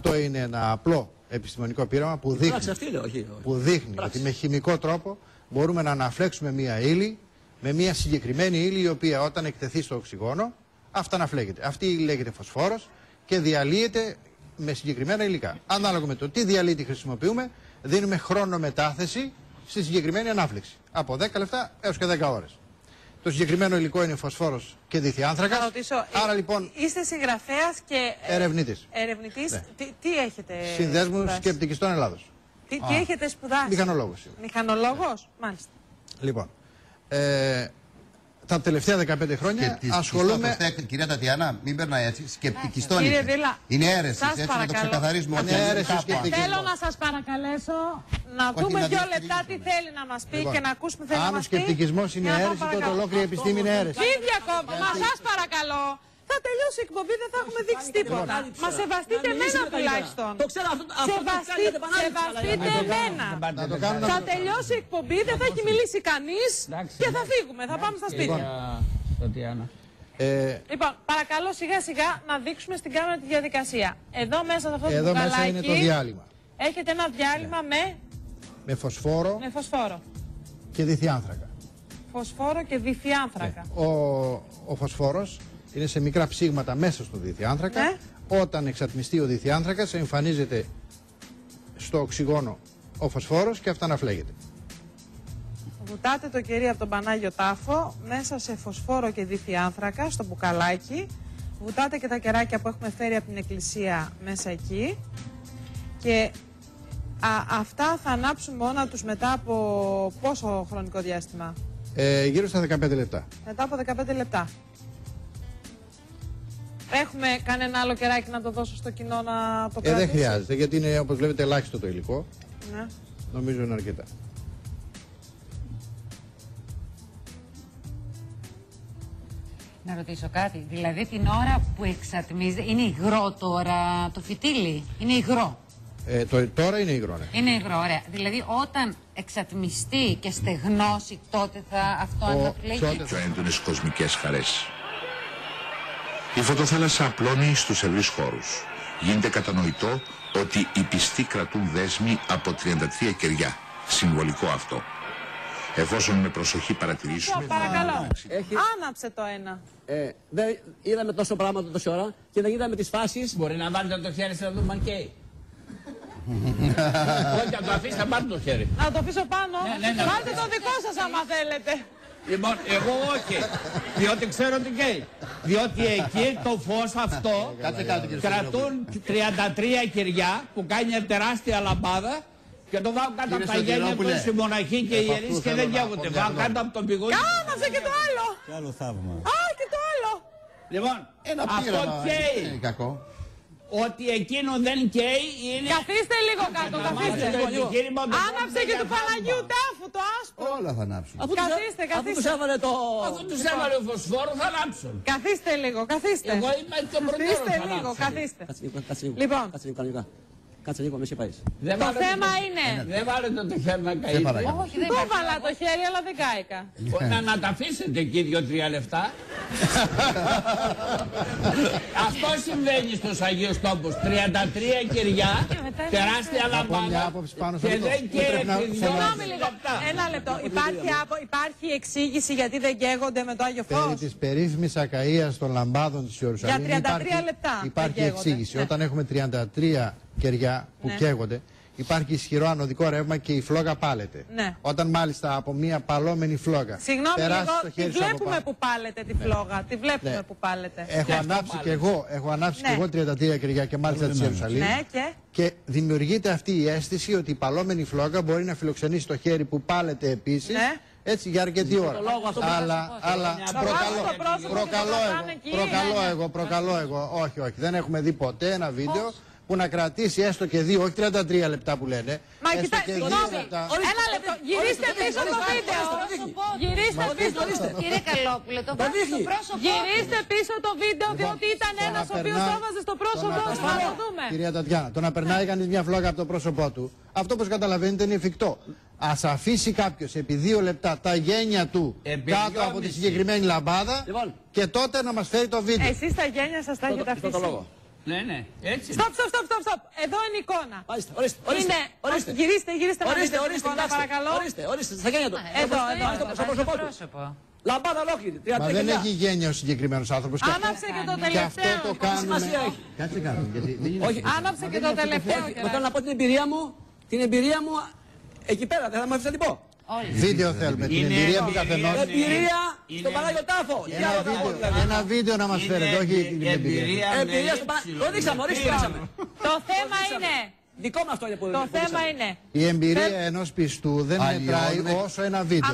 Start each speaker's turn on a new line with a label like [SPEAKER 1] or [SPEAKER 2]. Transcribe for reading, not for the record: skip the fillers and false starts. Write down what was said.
[SPEAKER 1] Αυτό είναι ένα απλό επιστημονικό πείραμα που δείχνει ότι με χημικό τρόπο μπορούμε να αναφλέξουμε μία ύλη με μία συγκεκριμένη ύλη η οποία όταν εκτεθεί στο οξυγόνο αυτά αναφλέγεται. Αυτή η ύλη λέγεται φωσφόρος και διαλύεται με συγκεκριμένα υλικά. Ανάλογα με το τι διαλύτη χρησιμοποιούμε, δίνουμε χρόνο μετάθεση στη συγκεκριμένη ανάφλεξη. Από 10 λεπτά έως και 10 ώρες. Το συγκεκριμένο υλικό είναι φωσφόρος και διθιάνθρακας.
[SPEAKER 2] Θα ρωτήσω,
[SPEAKER 1] άρα λοιπόν.
[SPEAKER 2] Είστε συγγραφέας και.
[SPEAKER 1] Ερευνητής.
[SPEAKER 2] Ναι. Τι έχετε.
[SPEAKER 1] Συνδέσμου Σκεπτικιστών Ελλάδος.
[SPEAKER 2] Τι έχετε σπουδάσει.
[SPEAKER 1] Μηχανολόγος.
[SPEAKER 2] Μηχανολόγος, μάλιστα.
[SPEAKER 1] Λοιπόν. Τα τελευταία 15 χρόνια ασχολούμαι.
[SPEAKER 3] Κυρία Τατιάνα, μην περνάει έτσι. Σκεπτικιστών. Είναι αίρεση. Έτσι να το ξεκαθαρίσουμε.
[SPEAKER 2] Θέλω να σας παρακαλέσω να δούμε 2 λεπτά τι θέλει να μας πει και να ακούσουμε θέλει να μας πει.
[SPEAKER 1] Αν ο σκεπτικισμός είναι αίρεση, τότε ολόκληρη επιστήμη είναι αίρεση.
[SPEAKER 2] Ίδια ακόμα. Μα σας παρακαλώ. Θα τελειώσει η εκπομπή, δεν θα έχουμε δείξει τίποτα. Μα σεβαστείτε εμένα τουλάχιστον. Σεβαστείτε εμένα. Θα τελειώσει η εκπομπή, δεν θα έχει μιλήσει κανείς και θα φύγουμε, θα πάμε στα σπίτια. Λοιπόν, παρακαλώ σιγά σιγά να δείξουμε στην κάμερα τη διαδικασία. Εδώ μέσα σε αυτό το μπουκαλάκι.
[SPEAKER 1] Εδώ μέσα είναι το διάλειμμα.
[SPEAKER 2] Έχετε ένα διάλειμμα
[SPEAKER 1] με φωσφόρο και διθιάνθρακα.
[SPEAKER 2] Φωσφόρο και διθιάνθρακα.
[SPEAKER 1] Ο φωσφόρος είναι σε μικρά ψήγματα μέσα στο διθιάνθρακα. Όταν εξατμιστεί ο διθιάνθρακας εμφανίζεται στο οξυγόνο ο φωσφόρος και αυτά αναφλέγεται.
[SPEAKER 2] Βουτάτε το κερί από τον Πανάγιο Τάφο μέσα σε φωσφόρο και διθιάνθρακα στο μπουκαλάκι. Βουτάτε και τα κεράκια που έχουμε φέρει από την εκκλησία μέσα εκεί. Και αυτά θα ανάψουν μόνα τους μετά από πόσο χρονικό διάστημα?
[SPEAKER 1] Γύρω στα 15 λεπτά.
[SPEAKER 2] Μετά από 15 λεπτά. Έχουμε κανένα άλλο κεράκι να το δώσω στο κοινό να το κρατήσει?
[SPEAKER 1] Δεν χρειάζεται, γιατί είναι, όπως βλέπετε, ελάχιστο το υλικό.
[SPEAKER 2] Ναι.
[SPEAKER 1] Νομίζω είναι αρκετά.
[SPEAKER 4] Να ρωτήσω κάτι. Δηλαδή την ώρα που εξατμίζεται, είναι υγρό τώρα το φυτίλι? Είναι υγρό?
[SPEAKER 1] Τώρα είναι υγρό, ναι.
[SPEAKER 4] Είναι υγρό, ωραία. Δηλαδή όταν εξατμιστεί και στεγνώσει, τότε θα αυτό αναφλέγει?
[SPEAKER 5] Πιο έντονες κοσμικές χαρές. Η φωτοθάλασσα απλώνει στους ευρύς χώρους. Γίνεται κατανοητό ότι οι πιστοί κρατούν δέσμοι από 33 κεριά. Συμβολικό αυτό. Εφόσον με προσοχή παρατηρήσουμε...
[SPEAKER 2] Παρακαλώ, άναψε το ένα.
[SPEAKER 6] Δεν είδαμε τόσο πράγματα τόση ώρα και δεν είδαμε τις φάσεις.
[SPEAKER 7] Μπορεί να βάλετε το χέρι σε να δούμε αν καίει. Όχι, να το αφήσετε πάνω το χέρι.
[SPEAKER 2] Να το αφήσω πάνω? Βάλτε το δικό σας άμα θέλετε.
[SPEAKER 7] Λοιπόν, εγώ όχι. Διότι ξέρω τι καίει. Διότι εκεί το φως αυτό κρατούν 33 κεριά που κάνει μια τεράστια λαμπάδα και το βάζω κάτω από τα γένια του οι μοναχοί και οι ιερείς και δεν καίγονται. Βάζω κάτω από τον πηγούνι.
[SPEAKER 2] Κάνασε και το άλλο.
[SPEAKER 6] Τι άλλο θαύμα.
[SPEAKER 2] Α, και το άλλο.
[SPEAKER 7] Λοιπόν, αυτό καίει. Ότι εκείνο δεν καίει είναι...
[SPEAKER 2] Καθίστε λίγο κάτω, καθίστε. Άναψε και του Παναγίου Τάφου το άσπρο.
[SPEAKER 3] Όλα θα ανάψουν.
[SPEAKER 2] Καθίστε,
[SPEAKER 6] Αφού τους έβαλε το...
[SPEAKER 7] Αφού τους έβαλε ο φωσφόρο θα ανάψουν.
[SPEAKER 2] Καθίστε λίγο, καθίστε.
[SPEAKER 7] Εγώ είμαι το πρωτεύον θα ανάψουν.
[SPEAKER 2] Λίγο, καθίστε.
[SPEAKER 6] Κάτσε λίγο,
[SPEAKER 2] Λοιπόν.
[SPEAKER 6] Κάτσε λίγο, με σε πάει.
[SPEAKER 2] Το θέμα είναι...
[SPEAKER 7] Δεν βάλετε το χέρι να καείτε.
[SPEAKER 2] Όχι, δεν βάλα το χέρι, αλλά δεν κάηκα.
[SPEAKER 7] Να τα αφήσετε εκεί 2-3 λεπτά. Αυτό συμβαίνει στους Αγίους Τόπους. 33 κεριά, τεράστια λαμπάδα και δεν καίει.
[SPEAKER 2] Συγγνώμη λίγο, ένα λεπτό. Υπάρχει εξήγηση γιατί δεν καίγονται με το Άγιο Φως?
[SPEAKER 1] Περί της περίφημης ακαΐας των λαμπάδων της Ιερουσαλήμ
[SPEAKER 2] για 33 λεπτά
[SPEAKER 1] υπάρχει εξήγηση. Όταν έχουμε 33 κεριά που καίγονται, υπάρχει ισχυρό ανωδικό ρεύμα και η φλόγα πάλεται. Όταν μάλιστα από μια παλόμενη φλόγα.
[SPEAKER 2] Συγγνώμη λίγο, τη βλέπουμε που πάλετε τη φλόγα. Τη βλέπουμε που πάλετε.
[SPEAKER 1] Έχω ανάψει και εγώ 33 κεριά και μάλιστα της Ιερουσαλήμ. Και δημιουργείται αυτή η αίσθηση ότι η παλόμενη φλόγα μπορεί να φιλοξενήσει το χέρι που πάλεται επίσης. Έτσι για αρκετή ώρα. Αλλά προκαλώ εγώ. Όχι, δεν έχουμε δει ποτέ ένα βίντεο που να κρατήσει έστω και 2, όχι 33 λεπτά που λένε.
[SPEAKER 2] Μα κοιτάξτε, συγγνώμη, ένα λεπτό. Γυρίστε πίσω το βίντεο. Γυρίστε πίσω.
[SPEAKER 4] Κύριε Καλόπουλε, το πρόσωπο.
[SPEAKER 2] Γυρίστε πίσω το βίντεο, διότι ήταν ένας ο οποίος έβαζε στο πρόσωπό του. Να το δούμε.
[SPEAKER 1] Κυρία Τατιάνα, το να περνάει κανείς μια φλόγα από το πρόσωπό του, αυτό όπως καταλαβαίνετε είναι εφικτό. Ας αφήσει κάποιος επί 2 λεπτά τα γένια του κάτω από τη συγκεκριμένη λαμπάδα και τότε να μας φέρει το βίντεο.
[SPEAKER 2] Εσείς τα γένια σας τα έχετε αφήσει?
[SPEAKER 7] Ναι, έτσι.
[SPEAKER 2] Στοπ. Εδώ είναι η εικόνα.
[SPEAKER 6] Ορίστε.
[SPEAKER 2] Γυρίστε να δείτε την εικόνα, παρακαλώ.
[SPEAKER 6] Ορίστε, στα γένια του.
[SPEAKER 2] Εδώ.
[SPEAKER 6] Στο πρόσωπο. Λαμπάδα ολόκληρη.
[SPEAKER 1] Μα δεν έχει γένεια ο συγκεκριμένος άνθρωπος.
[SPEAKER 2] Άναψε και το τελευταίο.
[SPEAKER 1] Και αυτό το κάνουμε.
[SPEAKER 3] Κάτσε κάτω.
[SPEAKER 2] Άναψε και το τελευταίο.
[SPEAKER 6] Θέλω να πω την εμπειρία μου εκεί πέρα. Δεν θα μου αφήσει να την πω.
[SPEAKER 1] Βίντεο θέλουμε, την εμπειρία του καθενός.
[SPEAKER 6] Εμπειρία στον Πανάγιο Τάφο.
[SPEAKER 1] Ένα βίντεο να μας φέρετε, όχι την εμπειρία.
[SPEAKER 6] Εμπειρία στον Πανάγιο Τάφο. Το δείξαμε.
[SPEAKER 2] Το θέμα είναι.
[SPEAKER 6] Δικό μας αυτό είναι που
[SPEAKER 2] Το θέμα είναι.
[SPEAKER 1] Η εμπειρία ενός πιστού δεν μετράει όσο ένα βίντεο.